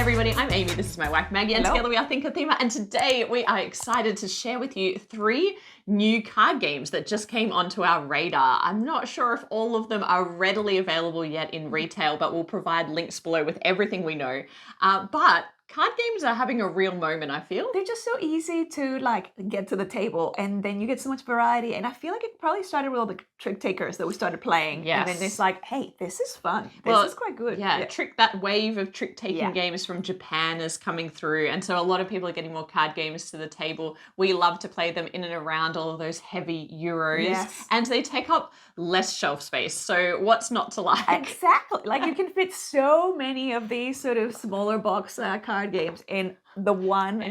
everybody, I'm Amy, this is my wife Maggie, and Hello. together we are ThinkerThemer, and today we are excited to share with you 3 new card games that just came onto our radar. I'm not sure if all of them are readily available yet in retail, but we'll provide links below with everything we know. But card games are having a real moment, I feel. They're just so easy to get to the table, and then you get so much variety. And I feel like it probably started with all the trick takers that we started playing. Yes. And then it's like, hey, this is fun. This is quite good. Yeah, that wave of trick-taking Yeah. games from Japan is coming through. And so a lot of people are getting more card games to the table. We love to play them in and around all of those heavy Euros. Yes. And they take up less shelf space. So what's not to like? Exactly. Like you can fit so many of these sort of smaller box card games in the one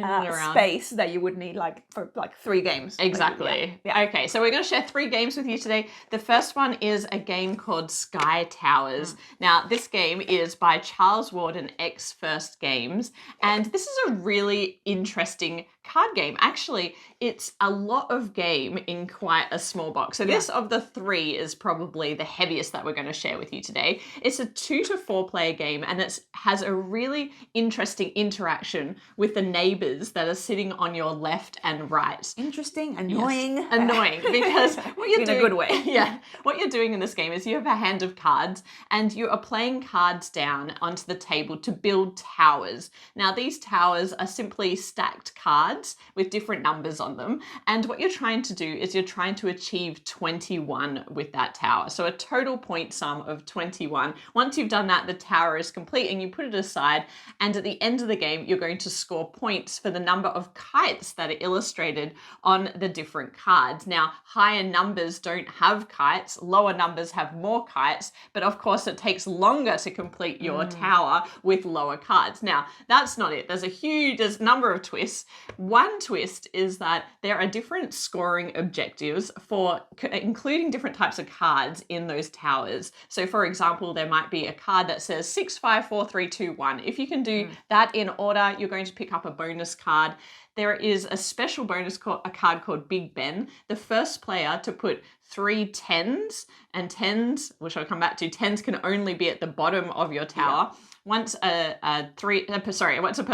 space that you would need for 3 games. Exactly. Yeah. Okay, so we're going to share 3 games with you today. The first one is a game called Sky Towers. Now, this game is by Charles Ward and X First Games, and this is a really interesting card game. Actually, it's a lot of game in quite a small box. So this of the 3 is probably the heaviest that we're going to share with you today. It's a 2 to 4 player game, and it has a really interesting interaction with the neighbors that are sitting on your left and right. Interesting, annoying. Yes. Annoying, because what you're doing in a good way. Yeah. What you're doing in this game is you have a hand of cards and you are playing cards down onto the table to build towers. Now, these towers are simply stacked cards with different numbers on them. And what you're trying to do is you're trying to achieve 21 with that tower. So a total point sum of 21. Once you've done that, the tower is complete and you put it aside. And at the end of the game, you're going to score points for the number of kites that are illustrated on the different cards. Now, higher numbers don't have kites, lower numbers have more kites, but of course it takes longer to complete your tower with lower cards. Now, that's not it. There's a number of twists. One twist is that there are different scoring objectives for including different types of cards in those towers. So for example, there might be a card that says 6, 5, 4, 3, 2, 1. If you can do that in order, you're going to pick up a bonus card. There is a special bonus a card called Big Ben. The first player to put 3 10s, and 10s, which I'll come back to, 10s can only be at the bottom of your tower. Once a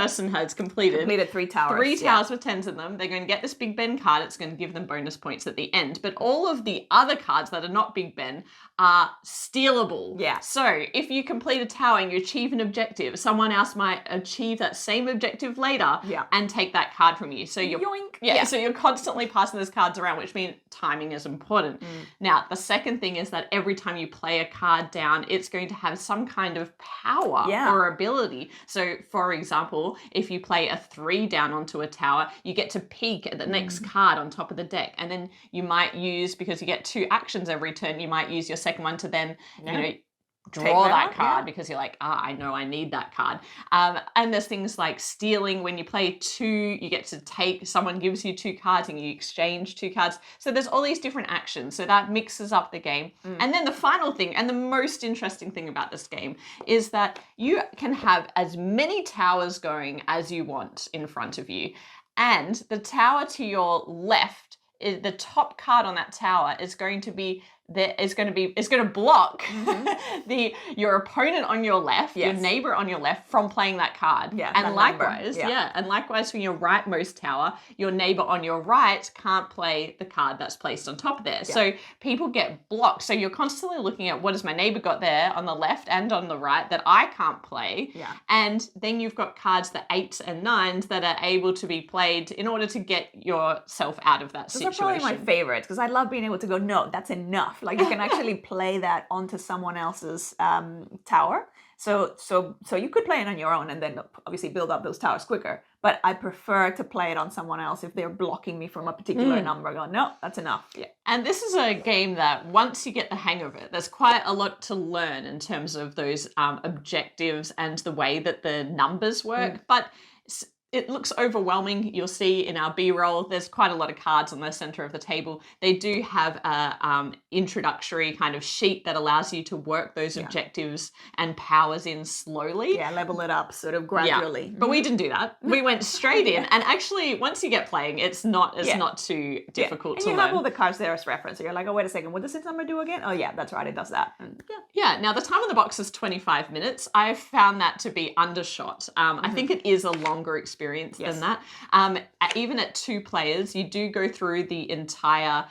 person has completed 3 towers. 3 towers with 10s in them, they're going to get this Big Ben card. It's going to give them bonus points at the end. But all of the other cards that are not Big Ben are stealable. Yeah. So if you complete a tower and you achieve an objective, someone else might achieve that same objective later and take that card from you. So you're Yoink. So you're constantly passing those cards around, which means timing is important. Now, the second thing is that every time you play a card down, it's going to have some kind of power or ability. So for example, if you play a 3 down onto a tower, you get to peek at the next card on top of the deck. And then you might use, because you get 2 actions every turn, you might use your second one to then, draw that card because you're like, I know I need that card. And there's things like stealing. When you play 2, you get to someone gives you 2 cards and you exchange 2 cards. So there's all these different actions. So that mixes up the game. And then the final thing, and the most interesting thing about this game, is that you can have as many towers going as you want in front of you. And the tower to your left, the top card on that tower is going to block your opponent on your left, your neighbor on your left, from playing that card. And likewise for your rightmost tower, your neighbor on your right can't play the card that's placed on top of there. So people get blocked. So you're constantly looking at, what has my neighbor got there on the left and on the right that I can't play? And then you've got cards, the 8s and 9s, that are able to be played in order to get yourself out of that situation. Those are probably my favorites, because I love being able to go, no, that's enough. Like you can actually play that onto someone else's tower. So you could play it on your own and then obviously build up those towers quicker. But I prefer to play it on someone else if they're blocking me from a particular number. I go, no, that's enough. And this is a game that once you get the hang of it, there's quite a lot to learn in terms of those objectives and the way that the numbers work. But it looks overwhelming. You'll see in our B-roll, there's quite a lot of cards on the center of the table. They do have a introductory kind of sheet that allows you to work those objectives and powers in slowly. Yeah, level it up sort of gradually. Yeah. But we didn't do that. We went straight in, and actually, once you get playing, it's not too difficult to learn. And you have all the cards there as reference. So you're like, oh, wait a second, what does ThinkerThemer do again? Oh, yeah, that's right, it does that. And Now the time on the box is 25 minutes. I've found that to be undershot. I think it is a longer experience than that. Even at 2 players, you do go through the entire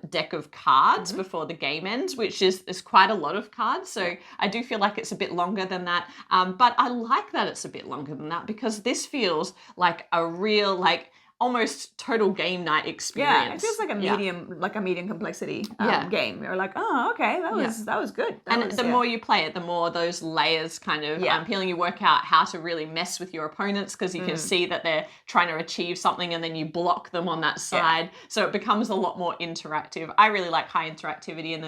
deck of cards before the game ends, which is quite a lot of cards. So I do feel like it's a bit longer than that. But I like that it's a bit longer than that because this feels like a real, like, almost total game night experience. Yeah, it feels like a medium complexity game. You're like, oh, okay, that was good. The more you play it, the more those layers kind of peeling. You work out how to really mess with your opponents because you can see that they're trying to achieve something, and then you block them on that side. So it becomes a lot more interactive. I really like high interactivity in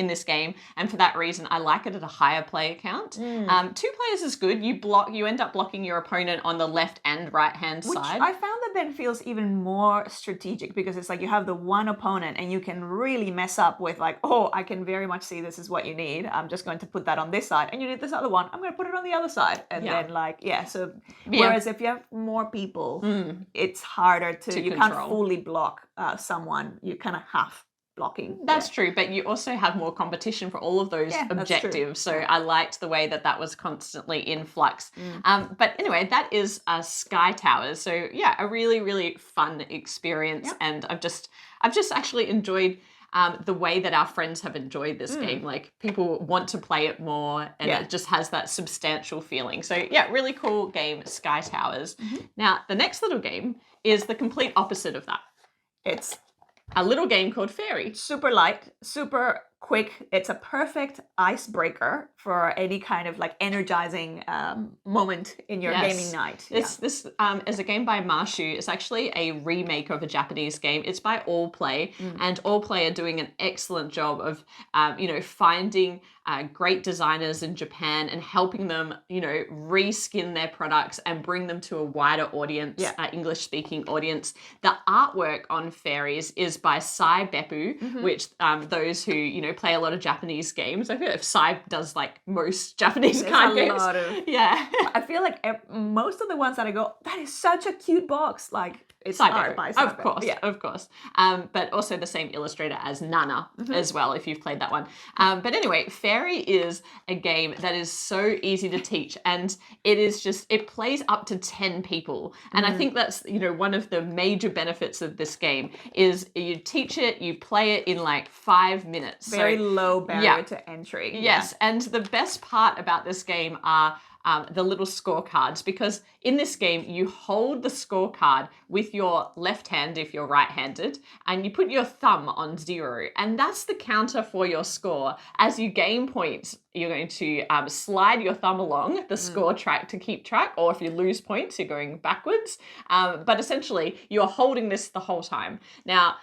this game, and for that reason, I like it at a higher player count. 2 players is good. You end up blocking your opponent on the left and right hand side. I found that then feels even more strategic because it's like you have the one opponent and you can really mess up with like, oh, I can very much see this is what you need. I'm just going to put that on this side, and you need this other one. I'm going to put it on the other side, and then whereas if you have more people, it's harder to you control. can't fully block someone. You kind of half blocking. That's true, but you also have more competition for all of those objectives. So I liked the way that was constantly in flux. But anyway, that is Sky Towers. So yeah, a really, really fun experience, and I've just actually enjoyed the way that our friends have enjoyed this game. Like, people want to play it more, and it just has that substantial feeling. So yeah, really cool game, Sky Towers. Now, the next little game is the complete opposite of that. It's a little game called Fairy. Super light, super quick. It's a perfect icebreaker for any kind of like energizing moment in your gaming night. This is a game by Marshu. It's actually a remake of a Japanese game. It's by All Play, and All Play are doing an excellent job of finding great designers in Japan and helping them reskin their products and bring them to a wider audience, English-speaking audience. The artwork on Fairies is by Sai Beppu, which those who play a lot of Japanese games. I feel if Sai does like most Japanese card games. I feel like most of the ones that I go, that is such a cute box. Like, it's art by Sai Beppu. Of course. But also the same illustrator as Nana as well, if you've played that one. But anyway, Fairy is a game that is so easy to teach, and it plays up to 10 people. And I think that's, one of the major benefits of this game is you teach it, you play it in like 5 minutes. Very low barrier to entry. Yes. And the best part about this game are the little scorecards, because in this game you hold the scorecard with your left hand if you're right-handed, and you put your thumb on 0, and that's the counter for your score. As you gain points, you're going to slide your thumb along the score track to keep track, or if you lose points, you're going backwards. But essentially, you're holding this the whole time. Now,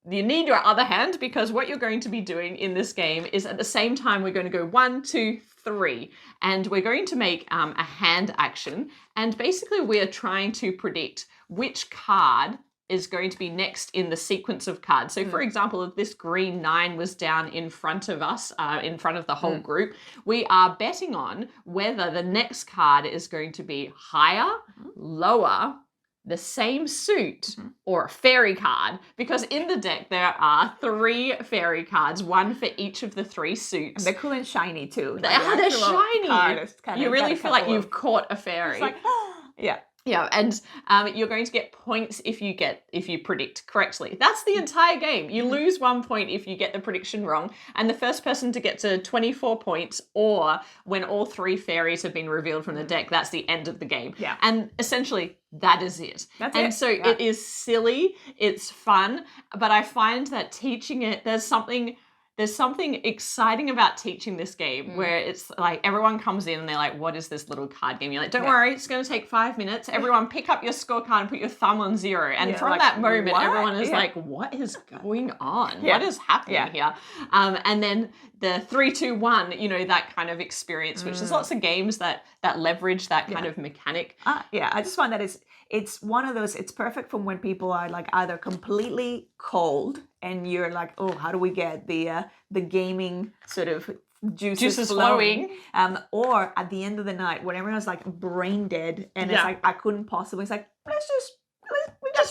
you need your other hand, because what you're going to be doing in this game is at the same time we're going to go 1, 2, 3, and we're going to make a hand action, and basically we're trying to predict which card is going to be next in the sequence of cards. So for example, if this green 9 was down in front of us, in front of the whole group, we are betting on whether the next card is going to be higher, lower, the same suit, or a fairy card, because in the deck there are 3 fairy cards, 1 for each of the 3 suits. And they're cool and shiny too. They're shiny. You really feel like you've caught a fairy. It's like, Yeah, and you're going to get points if you predict correctly. That's the entire game. You lose 1 point if you get the prediction wrong, and the first person to get to 24 points, or when all 3 fairies have been revealed from the deck, that's the end of the game. Yeah. And essentially, that is it. So it is silly, it's fun, but I find that teaching it, there's something there's something exciting about teaching this game where it's like everyone comes in and they're like, what is this little card game? You're like, don't worry, it's going to take 5 minutes. Everyone pick up your scorecard and put your thumb on 0. And from like, that moment, what? everyone is like, what is going on? What is happening here? And then the 3, 2, 1, you know, that kind of experience, which there's lots of games that leverage that kind of mechanic. I just find that it's one of those, it's perfect for when people are like either completely cold and you're like, oh, how do we get the gaming sort of juices flowing? Or at the end of the night when everyone's like brain dead and it's like, I couldn't possibly, it's like, let's just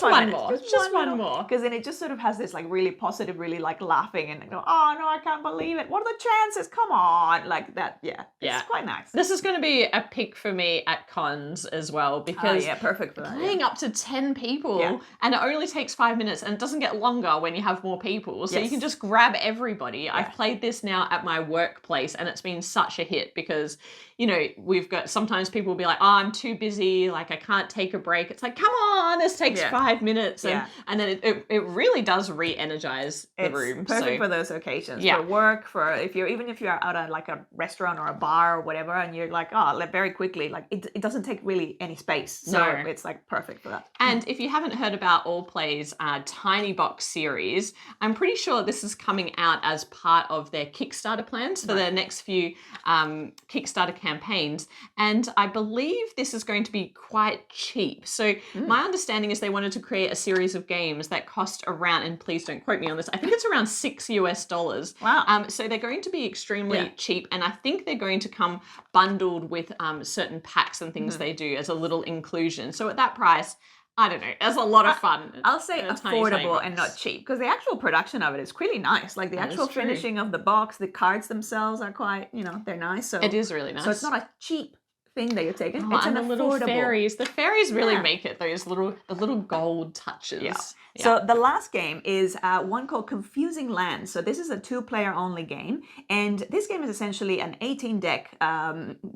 one more. Because then it just sort of has this like really positive, really like laughing and go, oh no, I can't believe it. What are the chances? Come on. Like that. Yeah. It's quite nice. This is going to be a pick for me at cons as well because perfect for that. Playing up to 10 people and it only takes 5 minutes and it doesn't get longer when you have more people. So you can just grab everybody. I've played this now at my workplace and it's been such a hit because, you know, we've got, sometimes people will be like, oh, I'm too busy. Like I can't take a break. It's like, come on, this takes 5 minutes. And then it really does re-energize the room. Perfect for those occasions. For work, for if you're out at like a restaurant or a bar or whatever, and you're like, oh, very quickly, like it doesn't take really any space. So it's like perfect for that. And if you haven't heard about Allplay's Tiny Box series, I'm pretty sure this is coming out as part of their Kickstarter plans for their next few Kickstarter campaigns. And I believe this is going to be quite cheap. So my understanding is they wanted to create a series of games that cost around, and please don't quote me on this, I think it's around $6. Wow. So they're going to be extremely cheap, and I think they're going to come bundled with certain packs and things they do as a little inclusion. So at that price, I don't know, it's a lot of fun. I'll say affordable and not cheap because the actual production of it is really nice. Like the actual finishing of the box, the cards themselves are quite, you know, they're nice. So it is really nice. So it's not a cheap thing that you're taking. Oh, it's and an the little affordable. fairies. The fairies really make it, those the little gold touches. Yeah. So the last game is one called Confusing Lands. So this is a 2-player only game. And this game is essentially an 18-deck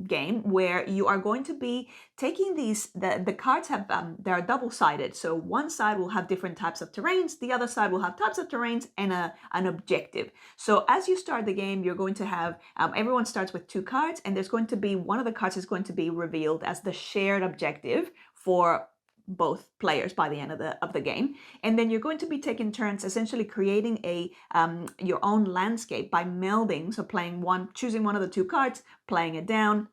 game where you are going to be taking these, the cards have, they're double-sided. So one side will have different types of terrains. The other side will have types of terrains and an objective. So as you start the game, you're going to have, everyone starts with 2 cards. And there's going to be, one of the cards is going to be revealed as the shared objective for both players by the end of the game. And then you're going to be taking turns essentially creating your own landscape by melding, so choosing one of the 2 cards, playing it down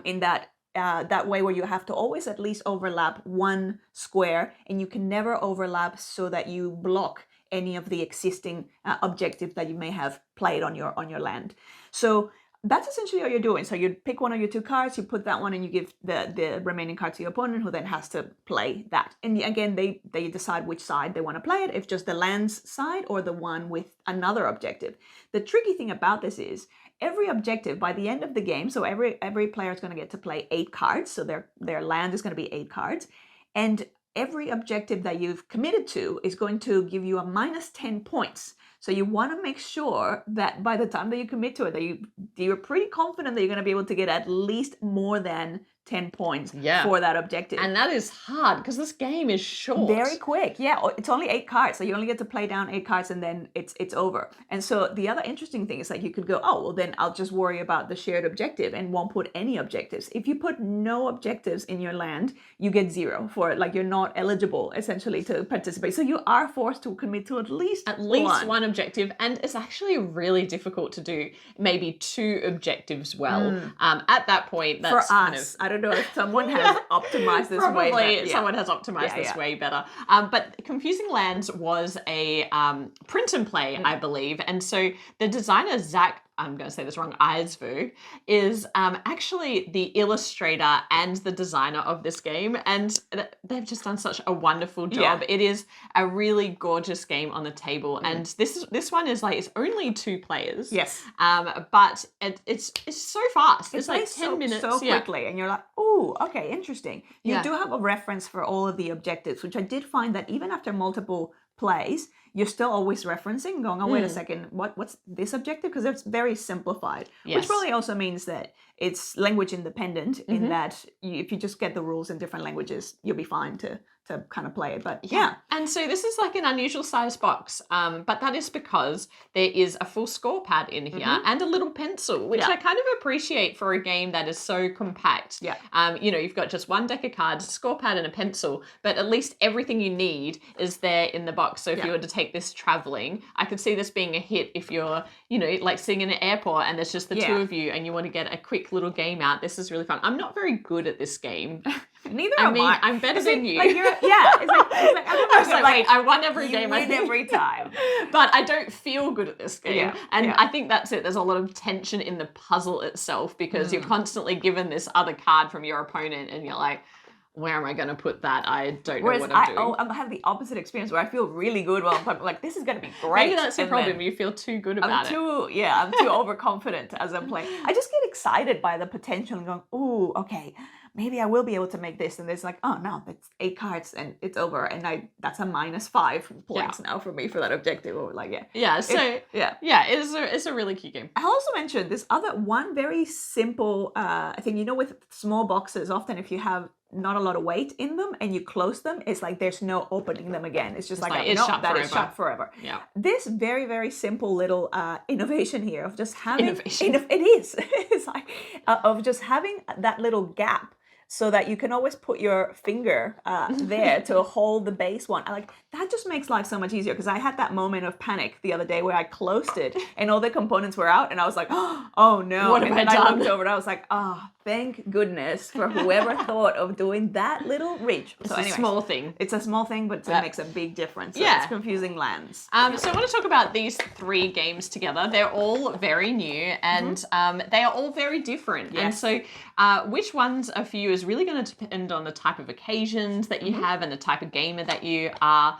in that way where you have to always at least overlap 1 square, and you can never overlap so that you block any of the existing objectives that you may have played on your land. So that's essentially what you're doing. So you pick one of your 2 cards, you put that one, and you give the remaining card to your opponent, who then has to play that. And again, they decide which side they want to play it, if just the lands side or the one with another objective. The tricky thing about this is every objective by the end of the game, so every player is going to get to play 8 cards, so their land is going to be 8 cards, and every objective that you've committed to is going to give you a minus 10 points. So you want to make sure that by the time that you commit to it, that you're pretty confident that you're going to be able to get at least more than 10 points for that objective. And that is hard because this game is short. Very quick. Yeah, it's only 8 cards. So you only get to play down 8 cards and then it's over. And so the other interesting thing is that you could go, oh, well, then I'll just worry about the shared objective and won't put any objectives. If you put no objectives in your land, you get 0 for it. Like you're not eligible essentially to participate. So you are forced to commit to at least one objective. And it's actually really difficult to do maybe 2 objectives well. At that point, that's for us, I don't know if someone has optimized this way better. Probably someone has optimized this way better. But Confusing Lands was a print and play, I believe. And so the designer, Zach, I'm going to say this wrong, Eisvu, is actually the illustrator and the designer of this game. And they've just done such a wonderful job. It is a really gorgeous game on the table. And this one is like, it's only 2 players. Yes. But it's so fast. It's like 10 minutes. So quickly. And you're like, oh, okay, interesting. You do have a reference for all of the objectives, which I did find that even after multiple plays, you're still always referencing, going, oh, wait a second, what's this objective? Because it's very simplified, which probably also means that it's language independent in that if you just get the rules in different languages, you'll be fine to kind of play it. But yeah. And so this is like an unusual size box, but that is because there is a full score pad in here and a little pencil, which I kind of appreciate for a game that is so compact. Yeah. You know, you've got just one deck of cards, a score pad and a pencil, but at least everything you need is there in the box. So if you were to take this traveling, I could see this being a hit if you're, you know, like sitting in an airport and there's just the two of you and you want to get a quick little game out. This is really fun. I'm not very good at this game. Neither am I. I'm better than you. Like it's like wait, I won every game. You win every time. But I don't feel good at this game. Yeah, and I think that's it. There's a lot of tension in the puzzle itself because you're constantly given this other card from your opponent and you're like, where am I going to put that? I don't know what I'm doing. I have the opposite experience where I feel really good while I'm playing. Like, this is going to be great. Maybe that's the problem. You feel too good about it. I'm too overconfident as I'm playing. I just get excited by the potential and going, ooh, okay, maybe I will be able to make this. And there's like, oh no, that's 8 cards and it's over. And that's a -5 points now for me for that objective. Or like, it's a really cute game. I also mentioned this other one very simple thing, you know, with small boxes, often if you have not a lot of weight in them and you close them, it's like there's no opening them again. It's just it's shut forever. Yeah. This very, very simple little innovation here of just having it is. It's like of just having that little gap so that you can always put your finger there to hold the base one. Like, that just makes life so much easier, because I had that moment of panic the other day where I closed it and all the components were out and I was like, oh no. What have I done? I looked over and I was like, thank goodness for whoever thought of doing that little reach. It's a small thing. It's a small thing, but it makes a big difference. So it's confusing lands. So I want to talk about these 3 games together. They're all very new and they are all very different. Yes. And so which ones are for you is really going to depend on the type of occasions that you have and the type of gamer that you are.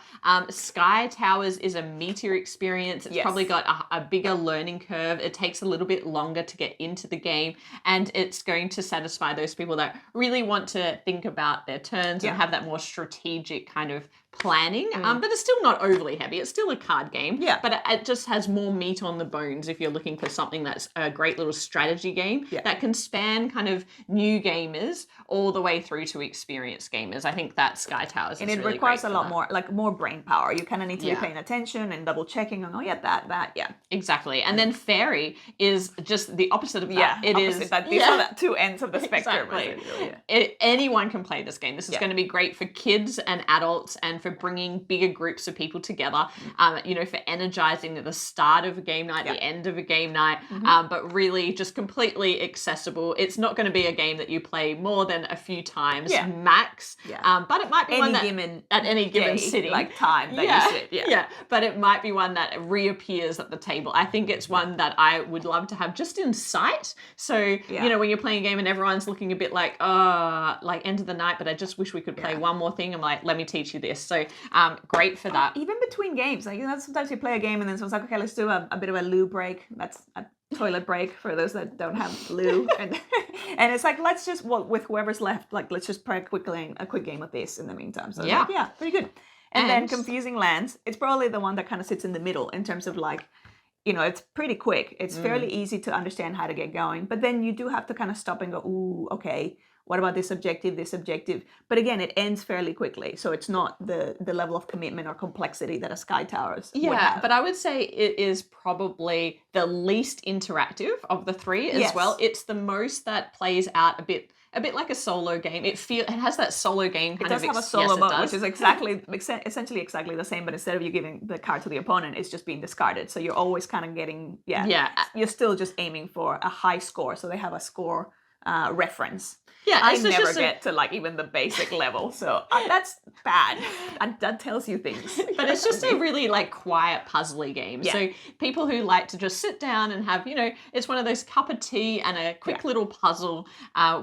Sky Towers is a meatier experience. It's probably got a bigger learning curve. It takes a little bit longer to get into the game, and it's going to satisfy those people that really want to think about their turns and have that more strategic kind of planning, but it's still not overly heavy. It's still a card game, but it just has more meat on the bones if you're looking for something that's a great little strategy game that can span kind of new gamers all the way through to experienced gamers. I think that Sky Towers and is it really requires great a lot more, like more brain power. You kind of need to be paying attention and double checking on, exactly. And then Fairy is just the opposite of that. These are the 2 ends of the spectrum. Anyone can play this game. This is going to be great for kids and adults and for bringing bigger groups of people together, you know, for energizing at the start of a game night, the end of a game night, but really just completely accessible. It's not going to be a game that you play more than a few times max, but it might be one that at any given sitting, like time that you sit. But it might be one that reappears at the table. I think it's one that I would love to have just in sight. So, you know, when you're playing a game and everyone's looking a bit like, like end of the night, but I just wish we could play one more thing. I'm like, let me teach you this. So great for that. Even between games, like, you know, sometimes you play a game and then someone's like, okay, let's do a bit of a loo break. That's a toilet break for those that don't have loo. and it's like, let's just, with whoever's left, like, let's just play a quick game of this in the meantime. So pretty good. And then Confusing Lands, it's probably the one that kind of sits in the middle in terms of, like, you know, it's pretty quick. It's fairly easy to understand how to get going. But then you do have to kind of stop and go, ooh, okay, what about this objective? But again, it ends fairly quickly. So it's not the level of commitment or complexity that a Sky Towers would have. But I would say it is probably the least interactive of the 3 as well. It's the most that plays out a bit like a solo game. It has that solo game kind of. It does have a solo mode, which is essentially exactly the same, but instead of you giving the card to the opponent, it's just being discarded. So you're always kind of getting, you're still just aiming for a high score. So they have a score reference. Yeah, I never get to, like, even the basic level, so that's bad. That tells you things. But it's just a really, like, quiet, puzzly game. So people who like to just sit down and have, you know, it's one of those cup of tea and a quick little puzzle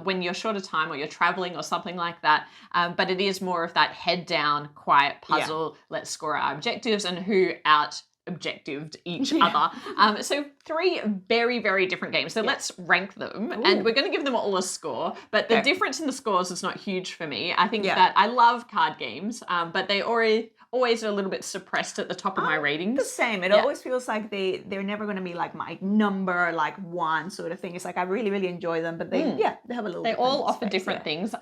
when you're short of time or you're traveling or something like that. But it is more of that head down, quiet puzzle. Let's score our objectives and who out objectived each other. So 3 very, very different games. So let's rank them. Ooh. And we're going to give them all a score. But the difference in the scores is not huge for me. I think that I love card games, but they always a little bit suppressed at the top of my ratings. The same. It always feels like they're never going to be like my number like one sort of thing. It's like I really, really enjoy them, but they have a little. They all offer different things.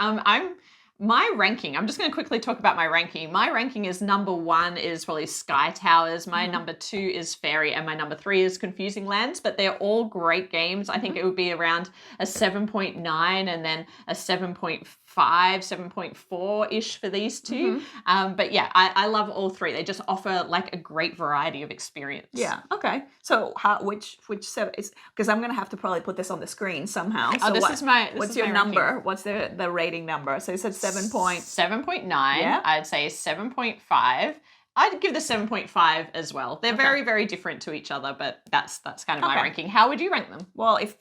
My ranking, I'm just going to quickly talk about my ranking. My ranking is number 1 is probably Sky Towers. My number 2 is Fairy. And my number 3 is Confusing Lands. But they're all great games. I think it would be around a 7.9 and then a 7.5, 7.4-ish for these two. But yeah, I love all 3. They just offer like a great variety of experience. Yeah. Okay. So which 7 is, because I'm going to have to probably put this on the screen somehow. So what's your number? Ranking. What's the rating number? So you said 7.9. Yeah. I'd say 7.5. I'd give the 7.5 as well. They're very, very different to each other, but that's kind of my ranking. How would you rank them? Well, if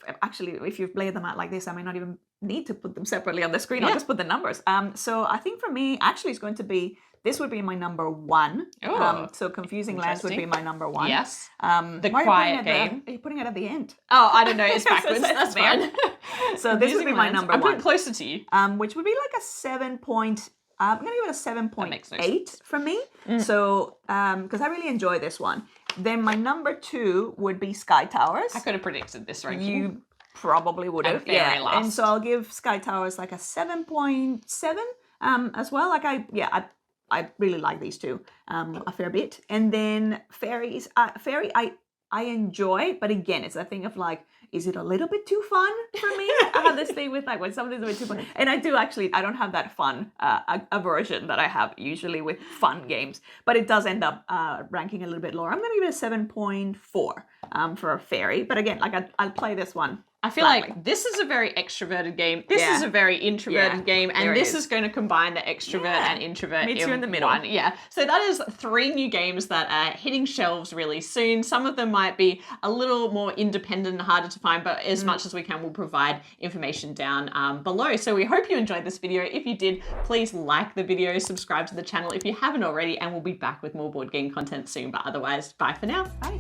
you've laid them out like this, I may not even need to put them separately on the screen. I'll just put the numbers. So I think for me, actually, it's going to be, this would be my number 1. So Confusing Lands would be my number 1. Yes. The Quiet Game. You're putting it at the end. Oh, I don't know. It's backwards. That's fine. So this would be my number 1. I'm putting closer to you. Which would be like a 7. I'm going to give it a 7.8 from me. So, because I really enjoy this one. Then my number 2 would be Sky Towers. I could have predicted this ranking. You probably would have. And so I'll give Sky Towers like a 7.7 as well. Like I really like these two a fair bit. And then Fairy I enjoy, but again, it's a thing of like, is it a little bit too fun for me? I have this thing with like when something's a bit too fun. And I don't have that fun aversion that I have usually with fun games, but it does end up ranking a little bit lower. I'm going to give it a 7.4 for Fairy. But again, like I'll play this one. I feel like this is a very extroverted game. This is a very introverted game. And this is going to combine the extrovert and introvert in the middle. One. Yeah. So that is 3 new games that are hitting shelves really soon. Some of them might be a little more independent and harder to find, but as much as we can, we'll provide information down below. So we hope you enjoyed this video. If you did, please like the video, subscribe to the channel if you haven't already, and we'll be back with more board game content soon. But otherwise, bye for now. Bye.